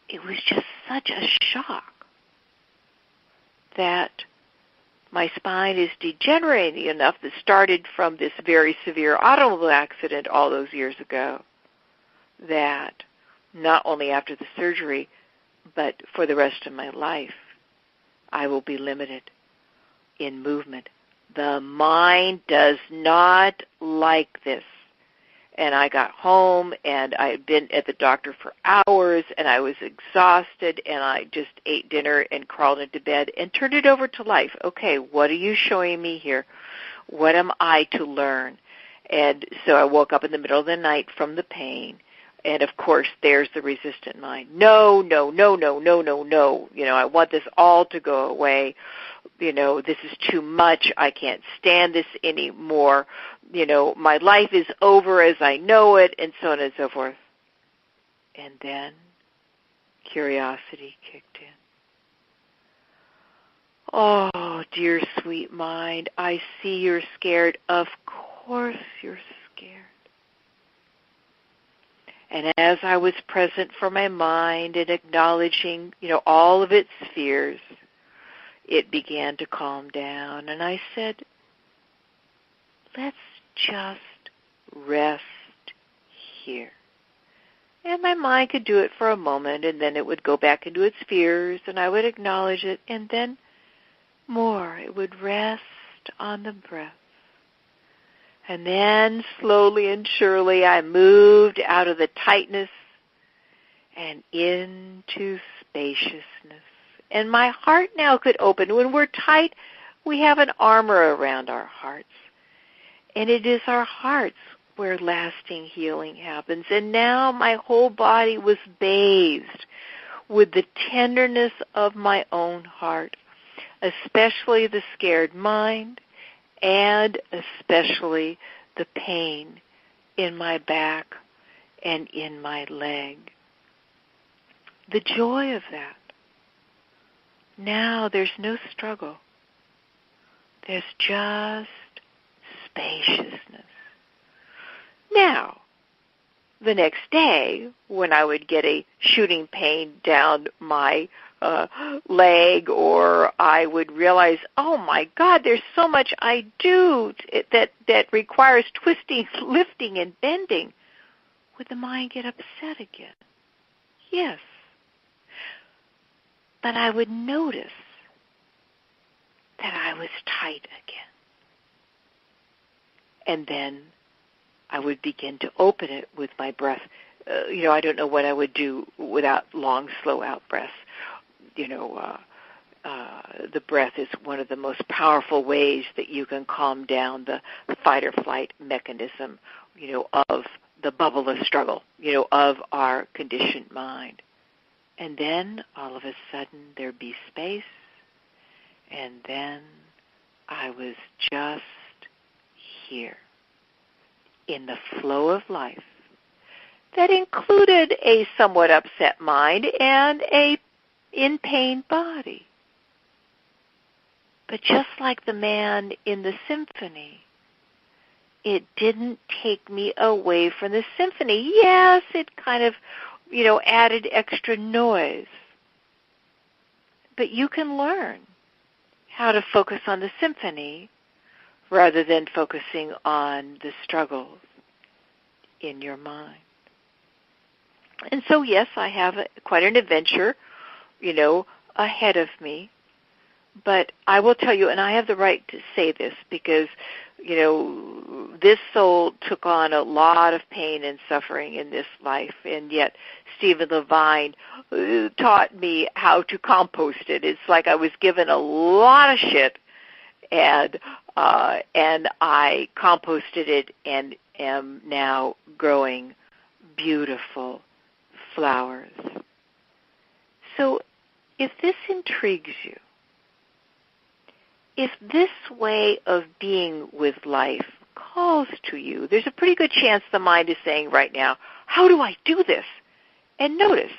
it was just such a shock that my spine is degenerating enough that started from this very severe automobile accident all those years ago, that not only after the surgery, but for the rest of my life, I will be limited in movement. The mind does not like this. And I got home, and I had been at the doctor for hours, and I was exhausted, and I just ate dinner and crawled into bed and turned it over to life. Okay, what are you showing me here? What am I to learn? And so I woke up in the middle of the night from the pain, and of course there's the resistant mind. No, no, no, no, no, no, no. You know, I want this all to go away. You know, this is too much. I can't stand this anymore. You know, my life is over as I know it, and so on and so forth. And then curiosity kicked in. Oh, dear sweet mind, I see you're scared. Of course you're scared. And as I was present for my mind and acknowledging, you know, all of its fears, it began to calm down. And I said, let's just rest here. And my mind could do it for a moment, and then it would go back into its fears, and I would acknowledge it, and then more. It would rest on the breath. And then slowly and surely I moved out of the tightness and into spaciousness. And my heart now could open. When we're tight, we have an armor around our hearts. And it is our hearts where lasting healing happens. And now my whole body was bathed with the tenderness of my own heart, especially the scared mind, and especially the pain in my back and in my leg. The joy of that. Now there's no struggle. There's just spaciousness. Now, the next day, when I would get a shooting pain down my leg, or I would realize, oh my God, there's so much I do that requires twisting, lifting, and bending, would the mind get upset again? Yes. But I would notice that I was tight again. And then I would begin to open it with my breath. I don't know what I would do without long, slow out breaths. The breath is one of the most powerful ways that you can calm down the fight or flight mechanism, of the bubble of struggle, of our conditioned mind. And then all of a sudden there'd be space, and then I was just here in the flow of life that included a somewhat upset mind and a in-pain body. But just like the man in the symphony, it didn't take me away from the symphony. Yes, it kind of, added extra noise. But you can learn how to focus on the symphony rather than focusing on the struggles in your mind. And so, yes, I have quite an adventure, ahead of me. But I will tell you, and I have the right to say this because, this soul took on a lot of pain and suffering in this life, and yet Stephen Levine taught me how to compost it. It's like I was given a lot of shit, and I composted it and am now growing beautiful flowers. So if this intrigues you, if this way of being with life calls to you, there's a pretty good chance the mind is saying right now, how do I do this? And notice,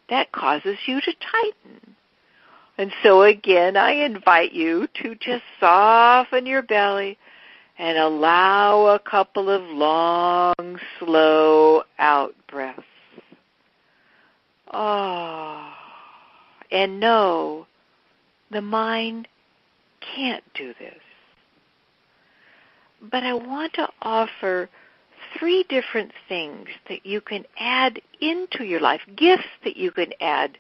that causes you to tighten. And so again, I invite you to just soften your belly and allow a couple of long, slow out breaths. And no, the mind can't do this. But I want to offer 3 different things that you can add into your life, gifts that you can add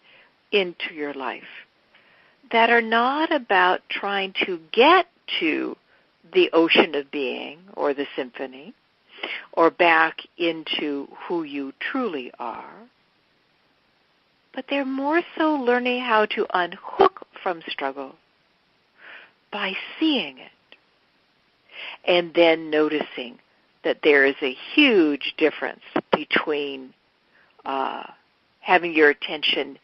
into your life, that are not about trying to get to the ocean of being or the symphony or back into who you truly are, but they're more so learning how to unhook from struggle by seeing it and then noticing that there is a huge difference between having your attention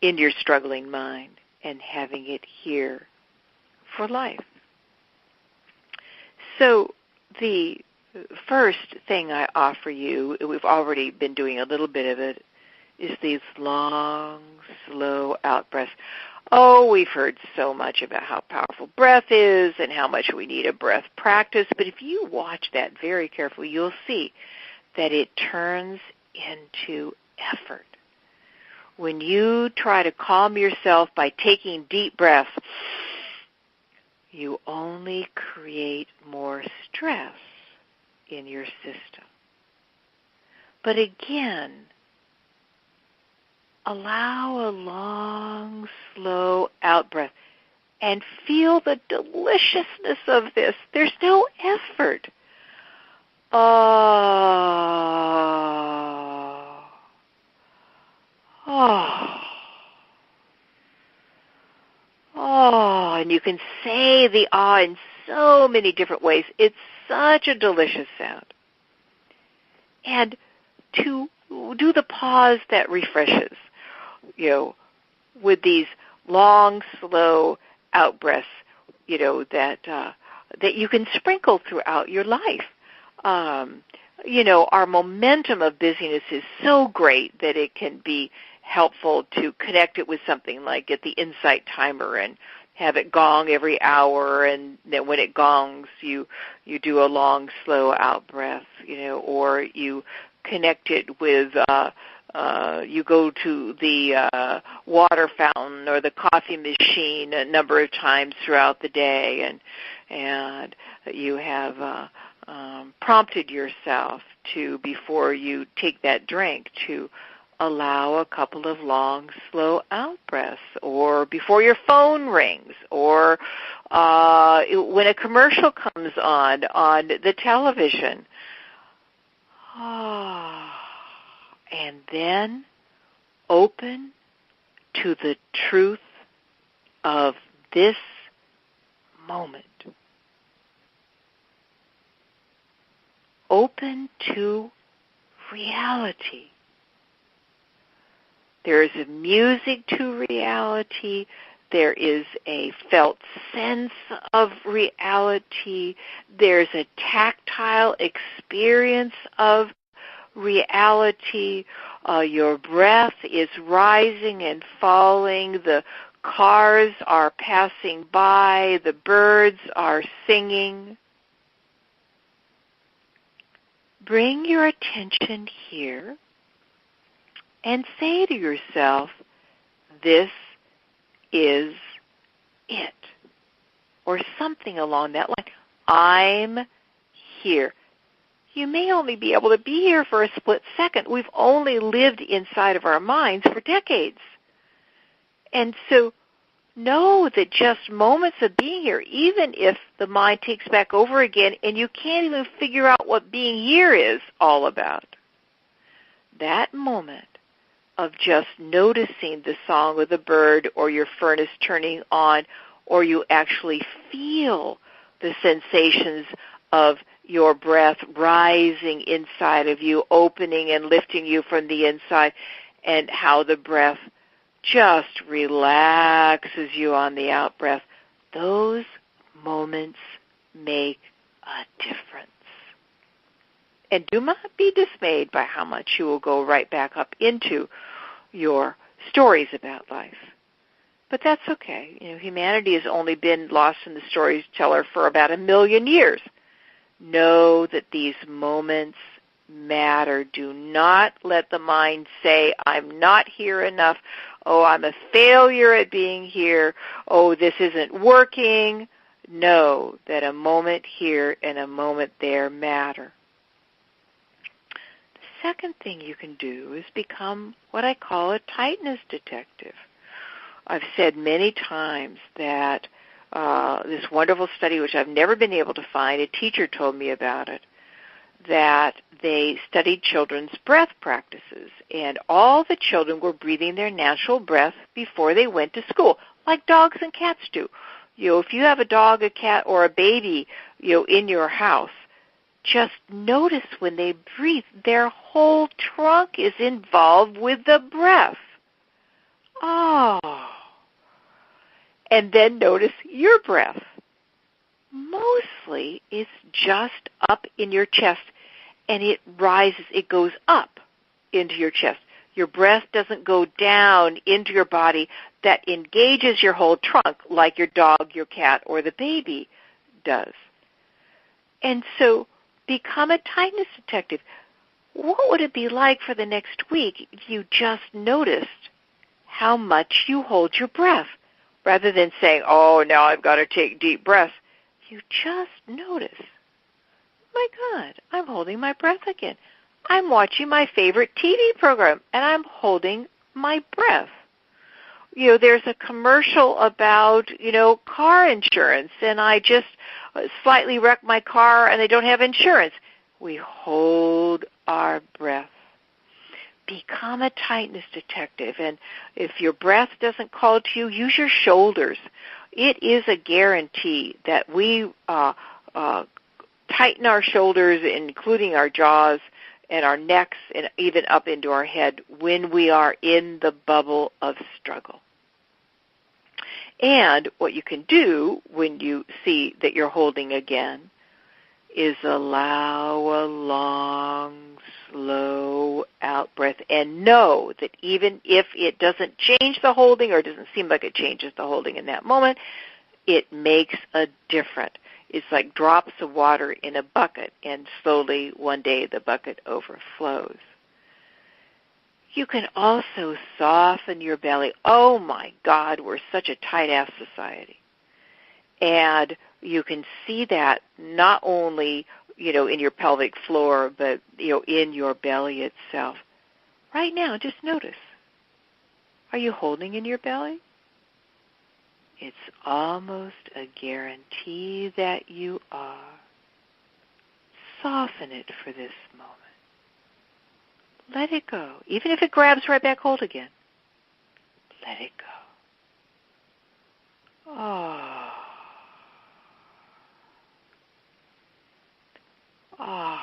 in your struggling mind and having it here for life. So the first thing I offer you, we've already been doing a little bit of it, is these long, slow out-breaths. Oh, we've heard so much about how powerful breath is and how much we need a breath practice, but if you watch that very carefully, you'll see that it turns into effort. When you try to calm yourself by taking deep breaths, you only create more stress in your system. But again, allow a long, slow out-breath and feel the deliciousness of this. There's no effort. And you can say the in so many different ways. It's such a delicious sound. And to do the pause that refreshes, with these long, slow out-breaths, that you can sprinkle throughout your life. Our momentum of busyness is so great that it can be helpful to connect it with something like get the Insight timer and have it gong every hour, and then when it gongs, you do a long, slow out-breath, or you connect it with you go to the water fountain or the coffee machine a number of times throughout the day, and you have prompted yourself to, before you take that drink, to allow a couple of long, slow out-breaths, or before your phone rings, or when a commercial comes on the television. And then open to the truth of this moment. Open to reality. There is a music to reality. There is a felt sense of reality. There's a tactile experience of reality. Your breath is rising and falling. The cars are passing by. The birds are singing. Bring your attention here and say to yourself, this is it, or something along that line. I'm here. You may only be able to be here for a split second. We've only lived inside of our minds for decades. And so know that just moments of being here, even if the mind takes back over again and you can't even figure out what being here is all about, that moment of just noticing the song of the bird or your furnace turning on, or you actually feel the sensations of your breath rising inside of you, opening and lifting you from the inside, and how the breath just relaxes you on the out-breath. Those moments make a difference. And do not be dismayed by how much you will go right back up into your stories about life. But that's okay. Humanity has only been lost in the storyteller for about 1 million years. Know that these moments matter. Do not let the mind say, I'm not here enough. Oh, I'm a failure at being here. Oh, this isn't working. Know that a moment here and a moment there matter. The second thing you can do is become what I call a tightness detective. I've said many times that this wonderful study, which I've never been able to find, a teacher told me about it, that they studied children's breath practices, and all the children were breathing their natural breath before they went to school, like dogs and cats do. If you have a dog, a cat, or a baby, in your house, just notice when they breathe, their whole trunk is involved with the breath. Oh. And then notice your breath. Mostly it's just up in your chest, and it rises, it goes up into your chest. Your breath doesn't go down into your body. That engages your whole trunk like your dog, your cat, or the baby does. And so become a tightness detective. What would it be like for the next week if you just noticed how much you hold your breath? Rather than saying, oh, now I've got to take deep breaths, you just notice, my God, I'm holding my breath again. I'm watching my favorite TV program, and I'm holding my breath. There's a commercial about, car insurance, and I just slightly wrecked my car, and they don't have insurance. We hold our breath. Become a tightness detective, and if your breath doesn't call to you, use your shoulders. It is a guarantee that we tighten our shoulders, including our jaws and our necks, and even up into our head when we are in the bubble of struggle. And what you can do when you see that you're holding again is allow a long, slow out-breath, and know that even if it doesn't change the holding, or it doesn't seem like it changes the holding in that moment, it makes a difference. It's like drops of water in a bucket, and slowly one day the bucket overflows. You can also soften your belly. Oh my God, we're such a tight-ass society. And you can see that not only, in your pelvic floor, but, in your belly itself. Right now, just notice. Are you holding in your belly? It's almost a guarantee that you are. Soften it for this moment. Let it go. Even if it grabs right back hold again, let it go. Oh. Oh.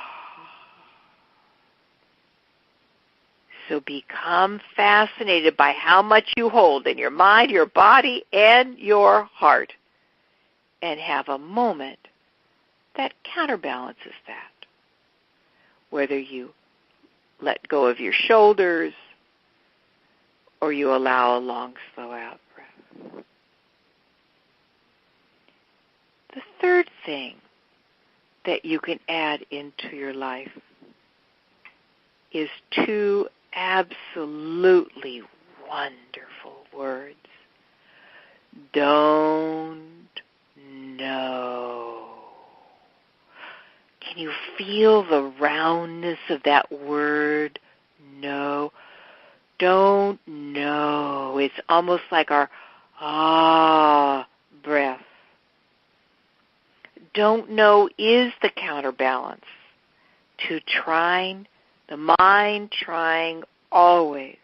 So become fascinated by how much you hold in your mind, your body, and your heart, and have a moment that counterbalances that. Whether you let go of your shoulders or you allow a long, slow out breath. The third thing that you can add into your life is two absolutely wonderful words. Don't know. Can you feel the roundness of that word, no? Don't know. It's almost like our breath. Don't know is the counterbalance to the mind trying always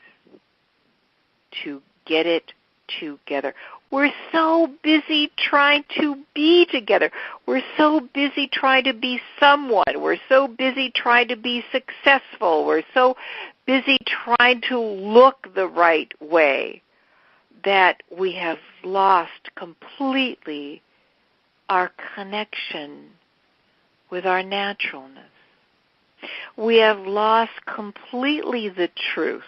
to get it together. We're so busy trying to be together. We're so busy trying to be someone. We're so busy trying to be successful. We're so busy trying to look the right way that we have lost completely our connection with our naturalness. We have lost completely the truth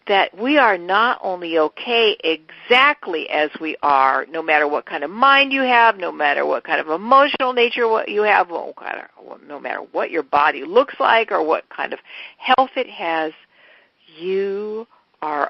that we are not only okay exactly as we are, no matter what kind of mind you have, no matter what kind of emotional nature what you have, no matter what your body looks like or what kind of health it has, you are